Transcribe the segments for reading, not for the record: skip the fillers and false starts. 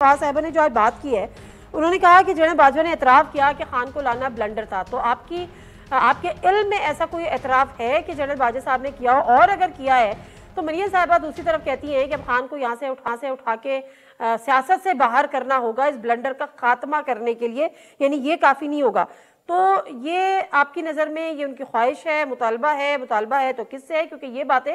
صاحبہ نے جو آج بات کی ہے انہوں نے کہا کہ جناب باجوہ نے اعتراف کیا کہ خان کو لانا بلنڈر تھا. تو آپ کے علم میں ایسا کوئی اعتراف ہے کہ جنرل باجوہ صاحب نے کیا ہو؟ اور اگر کیا ہے تو مریم صاحبہ دوسری طرف کہتی ہیں کہ اب خان کو یہاں سے اٹھا کے سیاست سے باہر کرنا ہوگا اس بلنڈر کا خاتمہ کرنے کے لیے، یعنی یہ کافی نہیں ہوگا. تو یہ آپ کی نظر میں یہ ان کی خواہش ہے، مطالبہ ہے تو کس سے ہے؟ کیونکہ یہ باتیں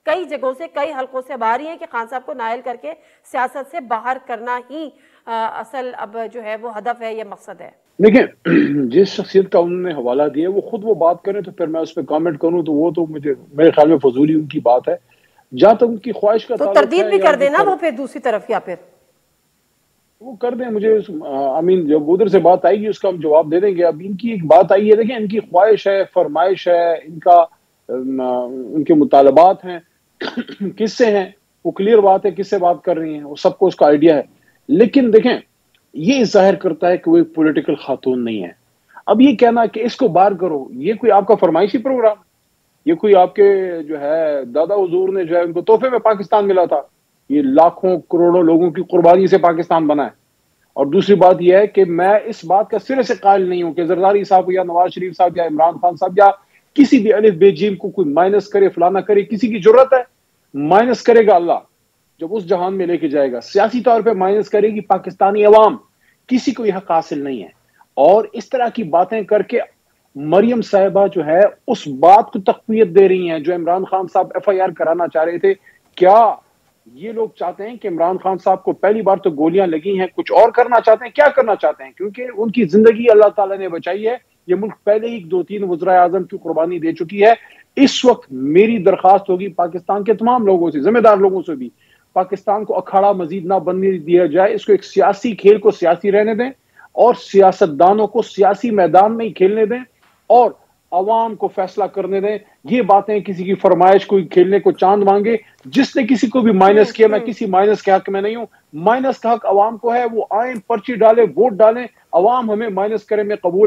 کئی جگہوں سے کئی حلقوں سے اب آ رہی ہیں کہ خان صاحب کو نائل کر کے سیاست سے باہر کرنا ہی اصل اب جو ہے وہ ہدف ہے یا مقصد ہے. دیکھیں جس شخصیت کا انہوں نے حوالہ دیا وہ خود وہ بات کریں تو پھر میں اس پہ کامنٹ کروں تو وہ تو مجھے میرے خیال میں فضولی ان کی بات ہے. جہاں تک ان کی خواہش کا تو تعلق ہے تردید بھی کر دینا وہ پھر دوسری طرف یا پھر وہ کر دیں. مجھے جب ادھر سے بات آئے گی اس کا ہم جواب دے دیں گے. اب ان کی ایک بات آئی ہے، دیکھیں ان کی خواہش ہے، فرمائش ہے، ان کے مطالبات ہیں کس سے ہیں وہ کلیئر بات ہے، کس سے بات کر رہی ہیں وہ سب کو اس کا آئیڈیا ہے. لیکن دیکھیں یہ ظاہر کرتا ہے کہ وہ ایک پولیٹیکل خاتون نہیں ہے. اب یہ کہنا کہ اس کو باہر کرو، یہ کوئی آپ کا فرمائشی پروگرام، یہ کوئی آپ کے جو ہے دادا حضور نے جو ہے ان کو تحفے میں پاکستان ملا تھا؟ یہ لاکھوں کروڑوں لوگوں کی قربانی سے پاکستان بنا ہے. اور دوسری بات یہ ہے کہ میں اس بات کا سرے سے قائل نہیں ہوں کہ زرداری صاحب یا نواز شریف صاحب یا عمران خان صاحب یا کسی بھی الف بے جیم کو کوئی مائنس کرے، فلانا کرے. کسی کی ضرورت ہے؟ مائنس کرے گا اللہ جب اس جہان میں لے کے جائے گا. سیاسی طور پہ مائنس کرے گی پاکستانی عوام. کسی کو یہ حق حاصل نہیں ہے. اور اس طرح کی باتیں کر کے مریم صاحبہ جو ہے اس بات کو تقویت دے رہی ہیں جو عمران خان صاحب ایف آئی آر کرانا چاہ رہے تھے. کیا یہ لوگ چاہتے ہیں کہ عمران خان صاحب کو پہلی بار تو گولیاں لگی ہیں، کچھ اور کرنا چاہتے ہیں؟ کیا کرنا چاہتے ہیں؟ کیونکہ ان کی زندگی اللہ تعالیٰ نے بچائی ہے. یہ ملک پہلے ہی 2-3 وزراء اعظم کی قربانی دے چکی ہے. اس وقت میری درخواست ہوگی پاکستان کے تمام لوگوں سے، ذمہ دار لوگوں سے بھی، پاکستان کو اکھاڑا مزید نہ بننے دیا جائے. اس کو ایک سیاسی کھیل کو سیاسی رہنے دیں اور سیاستدانوں کو سیاسی میدان میں ہی کھیلنے دیں اور عوام کو فیصلہ کرنے دیں. یہ باتیں کسی کی فرمائش کوئی کھیلنے کو چاند مانگے، جس نے کسی کو بھی مائنس کیا، میں کسی مائنس کے حق میں نہیں ہوں. مائنس کا حق عوام کو ہے، وہ آئیں پرچی ڈالیں، ووٹ ڈالیں، عوام ہمیں مائنس کرے میں قبول ہے.